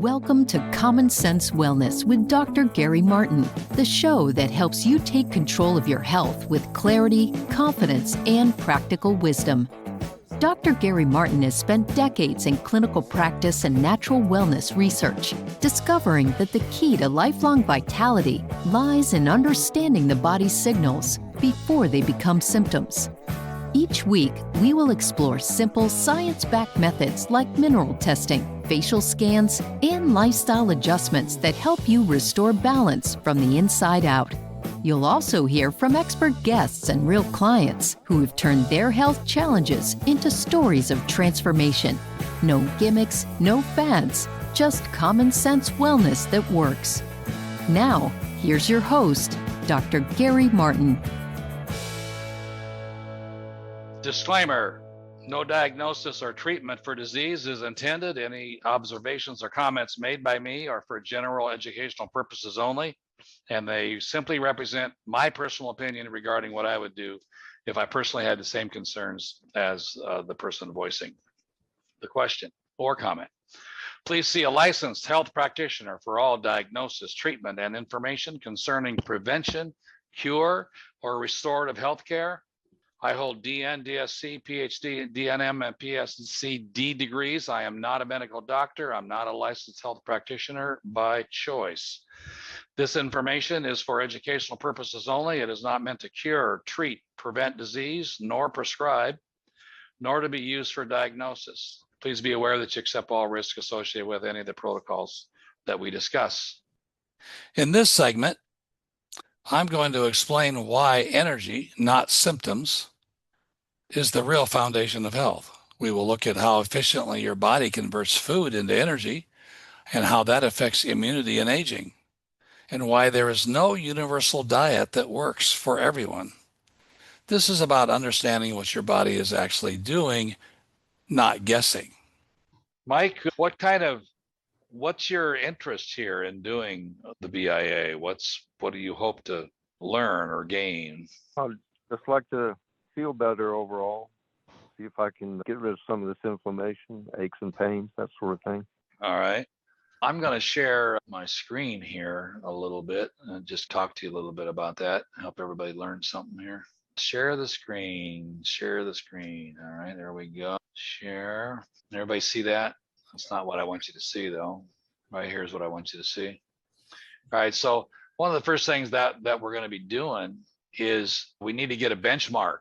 Welcome to Common Sense Wellness with Dr. Gary Martin, the show that helps you take control of your health with clarity, confidence, and practical wisdom. Dr. Gary Martin has spent decades in clinical practice and natural wellness research, discovering that the key to lifelong vitality lies in understanding the body's signals before they become symptoms. Each week, we will explore simple science-backed methods like mineral testing, facial scans, and lifestyle adjustments that help you restore balance from the inside out. You'll also hear from expert guests and real clients who have turned their health challenges into stories of transformation. No gimmicks, no fads, just common sense wellness that works. Now, here's your host, Dr. Gary Martin. Disclaimer, no diagnosis or treatment for disease is intended. Any observations or comments made by me are for general educational purposes only, and they simply represent my personal opinion regarding what I would do if I personally had the same concerns as the person voicing the question or comment. Please see a licensed health practitioner for all diagnosis, treatment, and information concerning prevention, cure, or restorative health care. I hold DN, DSC, PhD, DNM, and PhD degrees. I am not a medical doctor. I'm not a licensed health practitioner by choice. This information is for educational purposes only. It is not meant to cure, treat, prevent disease, nor prescribe, nor to be used for diagnosis. Please be aware that you accept all risks associated with any of the protocols that we discuss. In this segment, I'm going to explain why energy, not symptoms, is the real foundation of health. We will look at how efficiently your body converts food into energy and how that affects immunity and aging, and why there is no universal diet that works for everyone. This is about understanding what your body is actually doing, not guessing. Mike, what's your interest here in doing the BIA? What do you hope to learn or gain? I'd just like to feel better overall, see if I can get rid of some of this inflammation, aches and pains, that sort of thing. All right. I'm going to share my screen here a little bit and just talk to you a little bit about that, help everybody learn something here. Share the screen. All right, there we go. Share. Everybody see that? That's not what I want you to see, though. Right here's what I want you to see. All right, so one of the first things that we're going to be doing is we need to get a benchmark.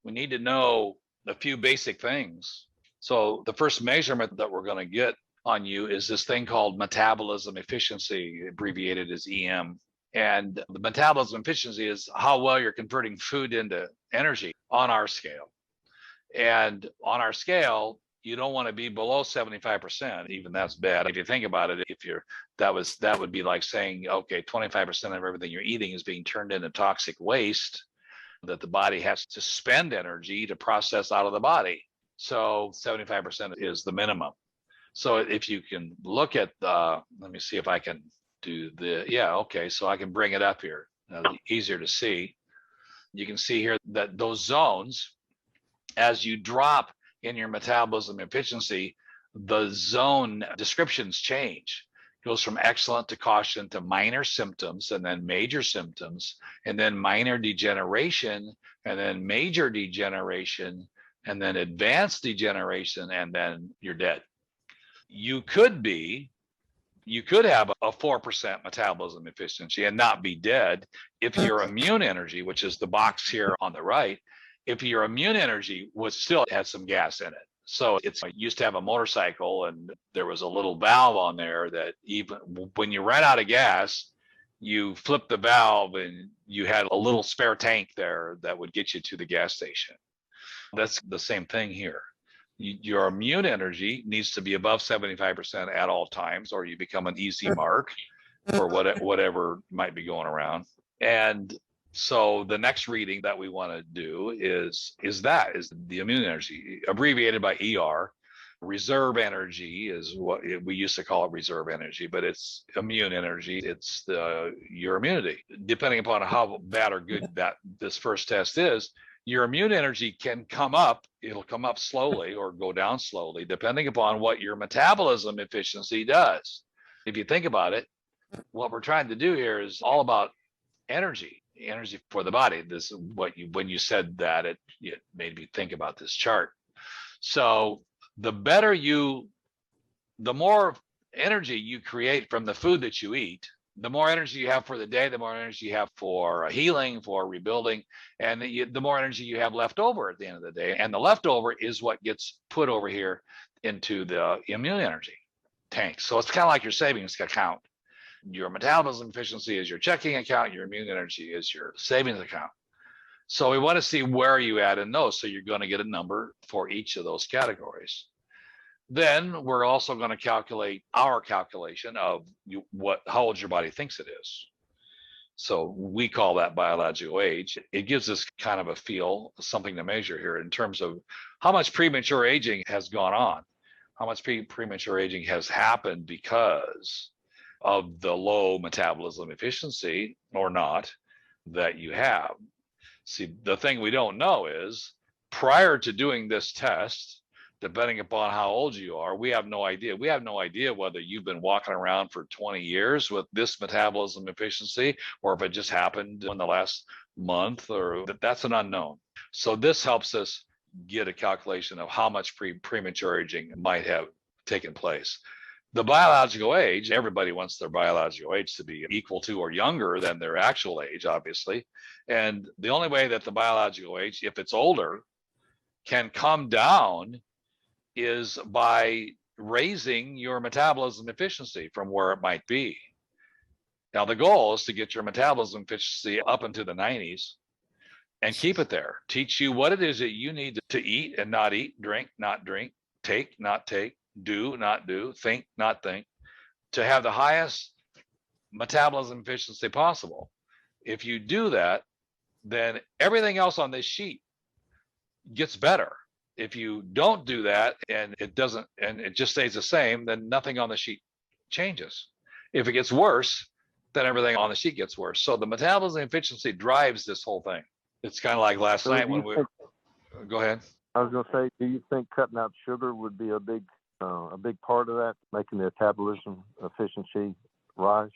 We need to know a few basic things. So the first measurement that we're going to get on you is this thing called metabolism efficiency, abbreviated as EM. And the metabolism efficiency is how well you're converting food into energy on our scale. And on our scale, you don't want to be below 75%. Even that's bad. If you think about it, that would be like saying, okay, 25% of everything you're eating is being turned into toxic waste that the body has to spend energy to process out of the body. So 75% is the minimum. So if you can look at let me see if I can do so I can bring it up here. Easier to see. You can see here that those zones, as you drop in your metabolism efficiency, the zone descriptions change. It goes from excellent to caution to minor symptoms, and then major symptoms, and then minor degeneration, and then major degeneration, and then advanced degeneration, and then you're dead. You could have a 4% metabolism efficiency and not be dead if your immune energy, which is the box here on the right, if your immune energy still had some gas in it. So I used to have a motorcycle, and there was a little valve on there that even when you ran out of gas, you flipped the valve and you had a little spare tank there that would get you to the gas station. That's the same thing here. Your immune energy needs to be above 75% at all times, or you become an easy mark for whatever might be going around. And so the next reading that we want to do is the immune energy, abbreviated by ER. Reserve energy is what we used to call it, reserve energy, but it's immune energy. It's your immunity. Depending upon how bad or good that this first test is, Your immune energy can come up. It'll come up slowly or go down slowly, depending upon what your metabolism efficiency does. If you think about it, what we're trying to do here is all about energy for the body. This is what you, when you said that, it made me think about this chart. So the more energy you create from the food that you eat, the more energy you have for the day, the more energy you have for healing, for rebuilding, and the more energy you have left over at the end of the day. And the leftover is what gets put over here into the immune energy tank. So it's kind of like your savings account. Your metabolism efficiency is your checking account. Your immune energy is your savings account. So we want to see where you at in those. So you're going to get a number for each of those categories. Then we're also going to calculate our calculation of how old your body thinks it is. So we call that biological age. It gives us kind of a feel, something to measure here in terms of how much premature aging has gone on, how much premature aging has happened because of the low metabolism efficiency or not that you have. See, the thing we don't know is prior to doing this test, depending upon how old you are, we have no idea. We have no idea whether you've been walking around for 20 years with this metabolism efficiency, or if it just happened in the last month, or that's an unknown. So this helps us get a calculation of how much premature aging might have taken place. The biological age, everybody wants their biological age to be equal to or younger than their actual age, obviously. And the only way that the biological age, if it's older, can come down is by raising your metabolism efficiency from where it might be. Now, the goal is to get your metabolism efficiency up into the 90s and keep it there. Teach you what it is that you need to eat and not eat, drink, not drink, take, not take, do, not do, think, not think, to have the highest metabolism efficiency possible. If you do that, then everything else on this sheet gets better. If you don't do that and it doesn't, and it just stays the same, then nothing on the sheet changes. If it gets worse, then everything on the sheet gets worse. So the metabolism efficiency drives this whole thing. It's kind of like last night when go ahead. I was going to say, do you think cutting out sugar would be a big part of that, making the metabolism efficiency rise?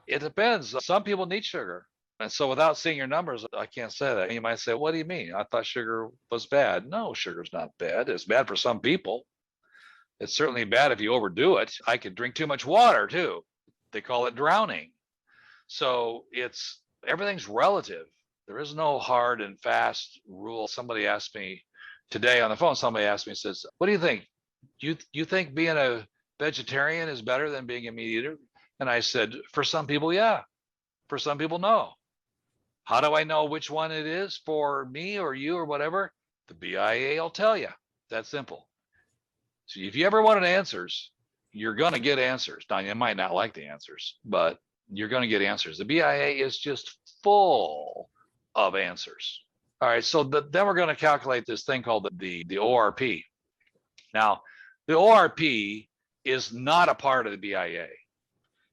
It depends. Some people need sugar. And so without seeing your numbers, I can't say that. You might say, what do you mean? I thought sugar was bad. No, sugar's not bad. It's bad for some people. It's certainly bad if you overdo it. I could drink too much water too. They call it drowning. So everything's relative. There is no hard and fast rule. Somebody asked me today on the phone, says, what do you think? You think being a vegetarian is better than being a meat eater? And I said, for some people, yeah. For some people, no. How do I know which one it is for me or you or whatever? The BIA will tell you. That's simple. So if you ever wanted answers, you're going to get answers. Now, you might not like the answers, but you're going to get answers. The BIA is just full of answers. All right, so then we're going to calculate this thing called the ORP. Now, the ORP is not a part of the BIA.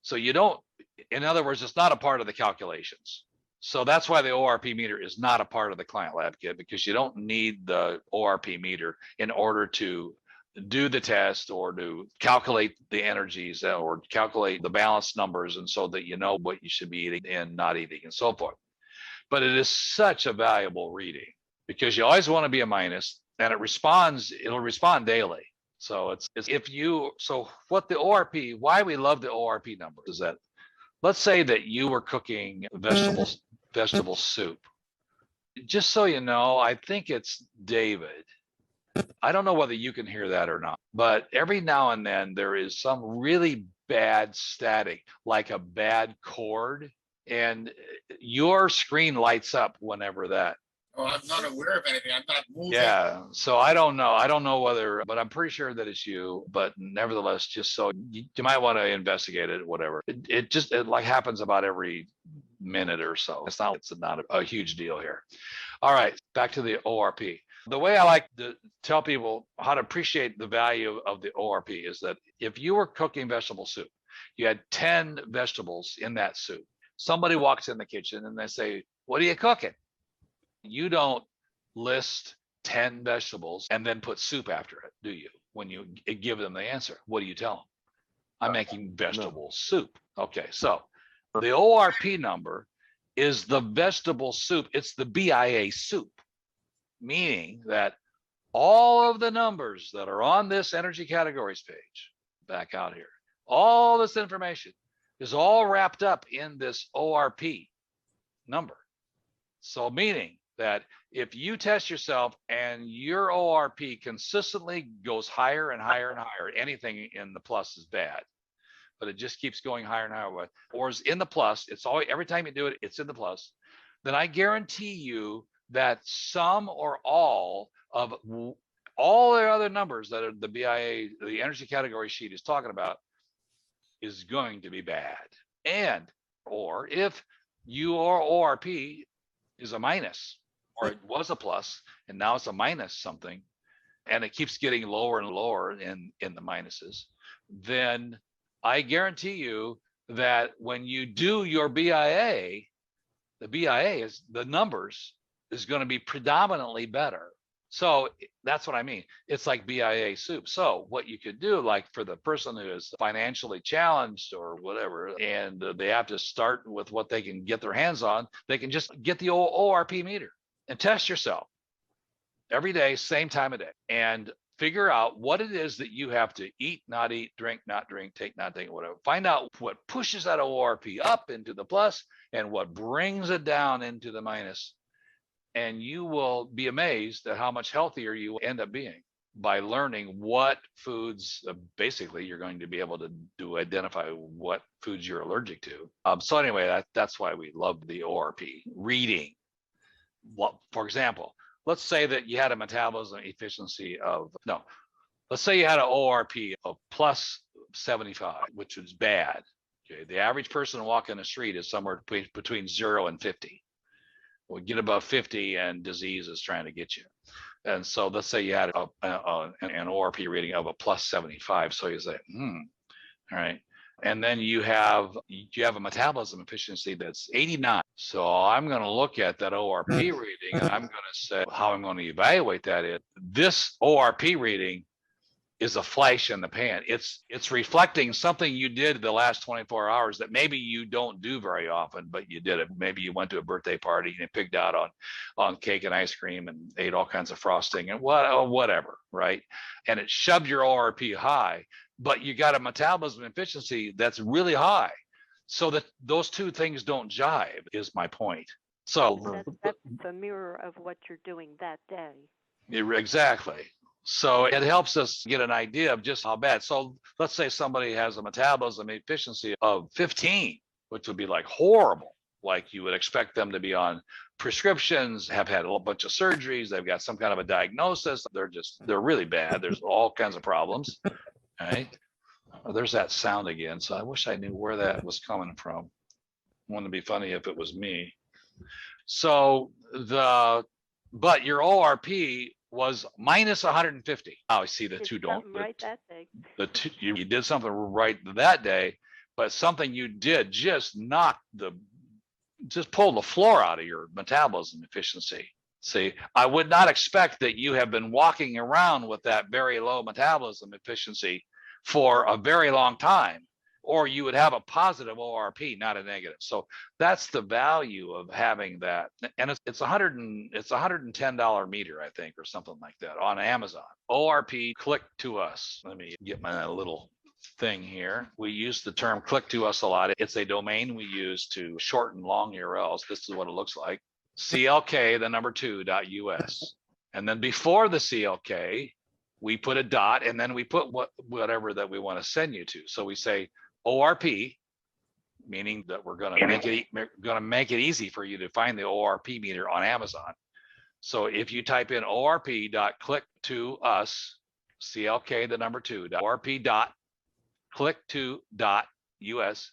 So you don't, in other words, it's not a part of the calculations. So that's why the ORP meter is not a part of the client lab kit, because you don't need the ORP meter in order to do the test or to calculate the energies or calculate the balance numbers, and so that you know what you should be eating and not eating and so forth. But it is such a valuable reading because you always want to be a minus, and it'll respond daily. So so what the ORP, why we love the ORP number is that, let's say that you were cooking vegetable soup. Just so you know, I think it's David. I don't know whether you can hear that or not, but every now and then there is some really bad static, like a bad cord, and your screen lights up whenever that. Oh, I'm not aware of anything. I'm not moving. Yeah, so I don't know whether, but I'm pretty sure that it's you. But nevertheless, just so you might want to investigate it, whatever. It like happens about every minute or so. It's not a huge deal here. All right, back to the ORP. The way I like to tell people how to appreciate the value of the ORP is that if you were cooking vegetable soup, you had 10 vegetables in that soup. Somebody walks in the kitchen and they say, "What are you cooking?" You don't list 10 vegetables and then put soup after it, do you? When you give them the answer, what do you tell them? I'm making vegetable soup. Okay, so the ORP number is the vegetable soup. It's the BIA soup, meaning that all of the numbers that are on this energy categories page, back out here, all this information is all wrapped up in this ORP number. So meaning that if you test yourself and your ORP consistently goes higher and higher and higher, anything in the plus is bad, but it just keeps going higher and higher, or is in the plus, it's always, every time you do it, it's in the plus, then I guarantee you that some or all of all the other numbers that are the BIA, the energy category sheet is talking about, is going to be bad. And, or if your ORP is a minus, or it was a plus, and now it's a minus something, and it keeps getting lower and lower in the minuses, then I guarantee you that when you do your BIA, the BIA is the numbers is going to be predominantly better. So that's what I mean. It's like BIA soup. So what you could do, like for the person who is financially challenged or whatever, and they have to start with what they can get their hands on, they can just get the ORP meter and test yourself every day, same time of day, and figure out what it is that you have to eat, not eat, drink, not drink, take, not take, whatever. Find out what pushes that ORP up into the plus and what brings it down into the minus. And you will be amazed at how much healthier you end up being by learning what foods, basically, you're going to be able to identify what foods you're allergic to. So anyway, that's why we love the ORP. Reading. For example, let's say that you had a metabolism efficiency of, no, let's say you had an ORP of plus 75, which is bad. Okay, the average person walking the street is somewhere between 0 and 50. Well, get above 50 and disease is trying to get you. And so let's say you had an ORP reading of a plus 75. So you say, all right. And then you have a metabolism efficiency that's 89. So I'm going to look at that ORP reading and I'm going to say how I'm going to evaluate that is this ORP reading is a flash in the pan. It's reflecting something you did the last 24 hours that maybe you don't do very often, but you did it. Maybe you went to a birthday party and you pigged out on cake and ice cream and ate all kinds of frosting and whatever, right? And it shoved your ORP high, but you got a metabolism efficiency that's really high. So that those two things don't jive is my point. So that's the mirror of what you're doing that day. Exactly. So it helps us get an idea of just how bad. So let's say somebody has a metabolism efficiency of 15, which would be like horrible. Like you would expect them to be on prescriptions, have had a bunch of surgeries, they've got some kind of a diagnosis. They're really bad. There's all kinds of problems. Right? There's that sound again. So I wish I knew where that was coming from. Wouldn't it be funny if it was me? So but your ORP was minus 150. Now I see the two don't. Right that day. You did something right that day, but something you did just pull the floor out of your metabolism efficiency. See, I would not expect that you have been walking around with that very low metabolism efficiency for a very long time, or you would have a positive ORP, not a negative. So that's the value of having that. And it's $110 meter, I think, or something like that on Amazon. ORP, click to us. Let me get my little thing here. We use the term click to us a lot. It's a domain we use to shorten long URLs. This is what it looks like. CLK, the number 2.us. And then before the CLK, we put a dot, and then we put whatever that we want to send you to. So we say ORP, meaning that we're going to make it easy for you to find the ORP meter on Amazon. So if you type in ORP.click to us, CLK, the number 2, ORP.click to.us,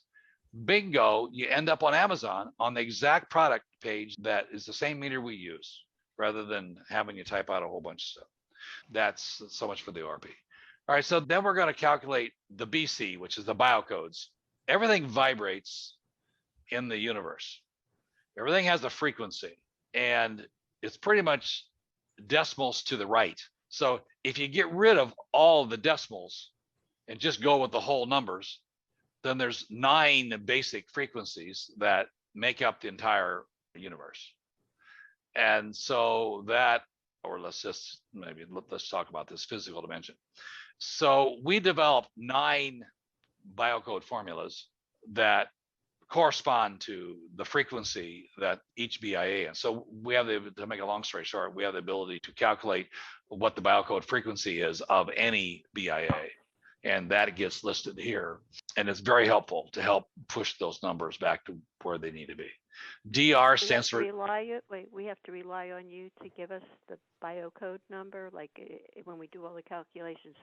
bingo, you end up on Amazon on the exact product page that is the same meter we use, rather than having you type out a whole bunch of stuff. That's so much for the ORP. All right, so then we're going to calculate the BC, which is the biocodes. Everything vibrates in the universe. Everything has a frequency, and it's pretty much decimals to the right. So if you get rid of all the decimals and just go with the whole numbers, then there's 9 basic frequencies that make up the entire universe. And so that, or let's talk about this physical dimension. So we developed 9 biocode formulas that correspond to the frequency that each BIA. And so we have to make a long story short, we have the ability to calculate what the biocode frequency is of any BIA. And that gets listed here. And it's very helpful to help push those numbers back to where they need to be. DR stands for. We have to rely on you to give us the biocode number. Like when we do all the calculations,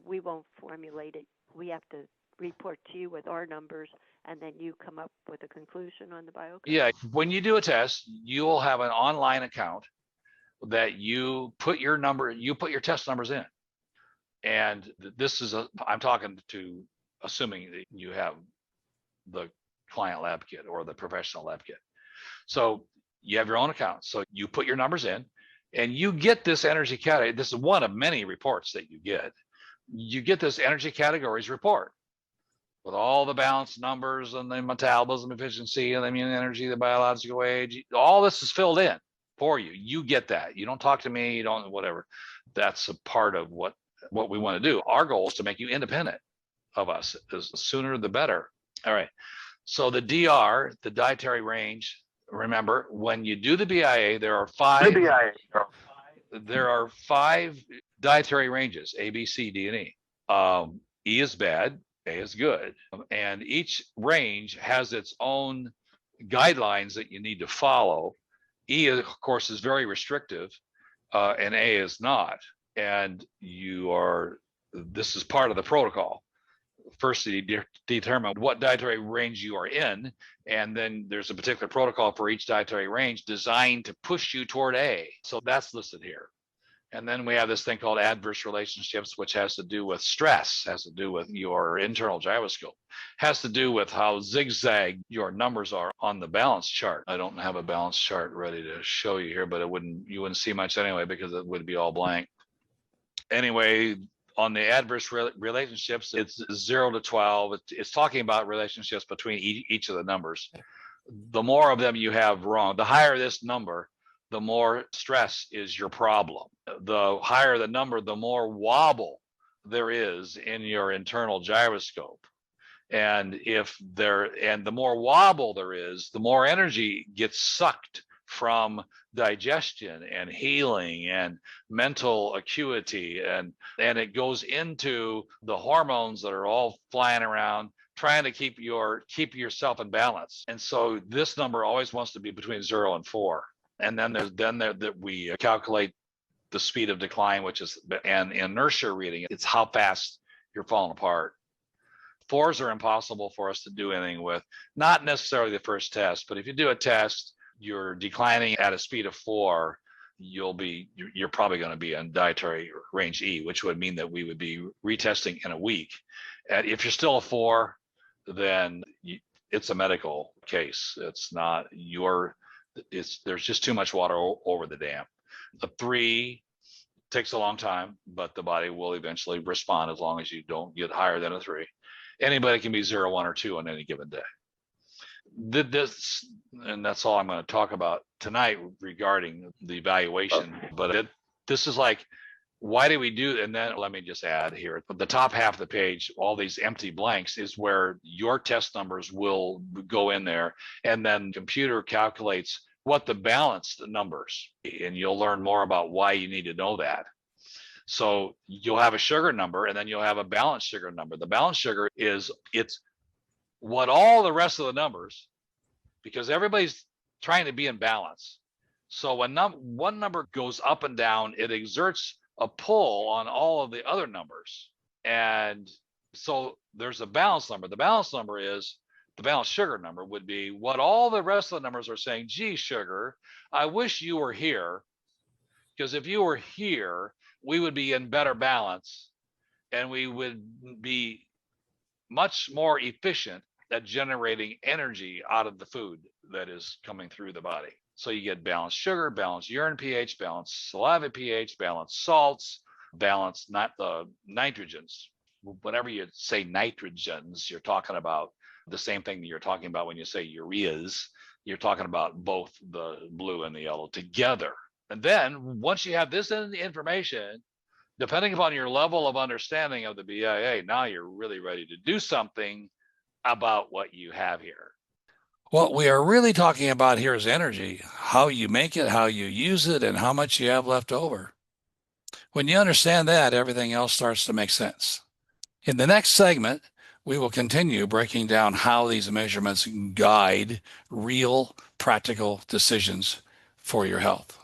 we won't formulate it. We have to report to you with our numbers, and then you come up with a conclusion on the biocode. Yeah, when you do a test, you will have an online account that you put your test numbers in. And this is I'm talking to assuming that you have the client lab kit or the professional lab kit. So you have your own account. So you put your numbers in and you get this energy category. This is one of many reports that you get. You get this energy categories report with all the balanced numbers and the metabolism efficiency and the immune energy, the biological age. All this is filled in for you. You get that. You don't talk to me, you don't, whatever. That's a part of what we want to do. Our goal is to make you independent of us. The sooner the better. All right. So the DR, the dietary range, remember when you do the BIA, there are 5 dietary ranges, A, B, C, D, and E. E is bad, A is good. And each range has its own guidelines that you need to follow. E, of course, is very restrictive, and A is not. And this is part of the protocol. First, you determine what dietary range you are in, and then there's a particular protocol for each dietary range designed to push you toward A. So that's listed here. And then we have this thing called adverse relationships, which has to do with stress, has to do with your internal gyroscope, has to do with how zigzag your numbers are on the balance chart. I don't have a balance chart ready to show you here, but you wouldn't see much anyway because it would be all blank. Anyway, on the adverse relationships, it's 0 to 12. It's talking about relationships between each of the numbers. The more of them you have wrong, the higher this number, the more stress is your problem. The higher the number, the more wobble there is in your internal gyroscope. And the more wobble there is, the more energy gets sucked from digestion and healing and mental acuity, and it goes into the hormones that are all flying around trying to keep yourself in balance. And so this number always wants to be between 0 and 4. And then we calculate the speed of decline, which is an inertia reading. It's how fast you're falling apart. 4s are impossible for us to do anything with, not necessarily the first test, but if you do a test, you're declining at a speed of 4, you're probably going to be on dietary range E, which would mean that we would be retesting in a week. And if you're still a 4, then it's a medical case. It's not there's just too much water over the dam. The 3 takes a long time, but the body will eventually respond as long as you don't get higher than a 3. Anybody can be 0, 1, or 2 on any given day. And that's all I'm going to talk about tonight regarding the evaluation. But this is like, why do we do? And then let me just add here, at the top half of the page, all these empty blanks is where your test numbers will go in there, and then the computer calculates what the balanced numbers, and you'll learn more about why you need to know that. So you'll have a sugar number, and then you'll have a balanced sugar number. The balanced sugar it's what all the rest of the numbers, because everybody's trying to be in balance. So when one number goes up and down, it exerts a pull on all of the other numbers. And so there's a balance number. The balance number is the balanced sugar number would be what all the rest of the numbers are saying. Gee, sugar, I wish you were here, because if you were here, we would be in better balance and we would be much more efficient at generating energy out of the food that is coming through the body. So you get balanced sugar, balanced urine pH, balanced saliva pH, balanced salts, balanced not the nitrogens. Whenever you say nitrogens, you're talking about the same thing that you're talking about when you say ureas. You're talking about both the blue and the yellow together. And then once you have this information, depending upon your level of understanding of the BIA, now you're really ready to do something about what you have here. What we are really talking about here is energy, how you make it, how you use it, and how much you have left over. When you understand that, everything else starts to make sense. In the next segment, we will continue breaking down how these measurements guide real, practical decisions for your health.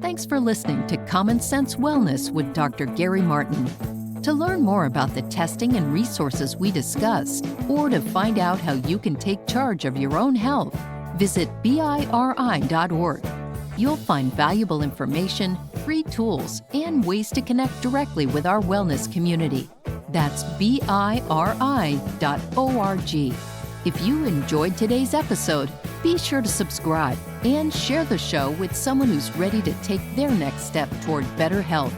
Thanks for listening to Common Sense Wellness with Dr. Gary Martin. To learn more about the testing and resources we discussed, or to find out how you can take charge of your own health, visit BIRI.org. You'll find valuable information, free tools, and ways to connect directly with our wellness community. That's BIRI.org. If you enjoyed today's episode, be sure to subscribe and share the show with someone who's ready to take their next step toward better health.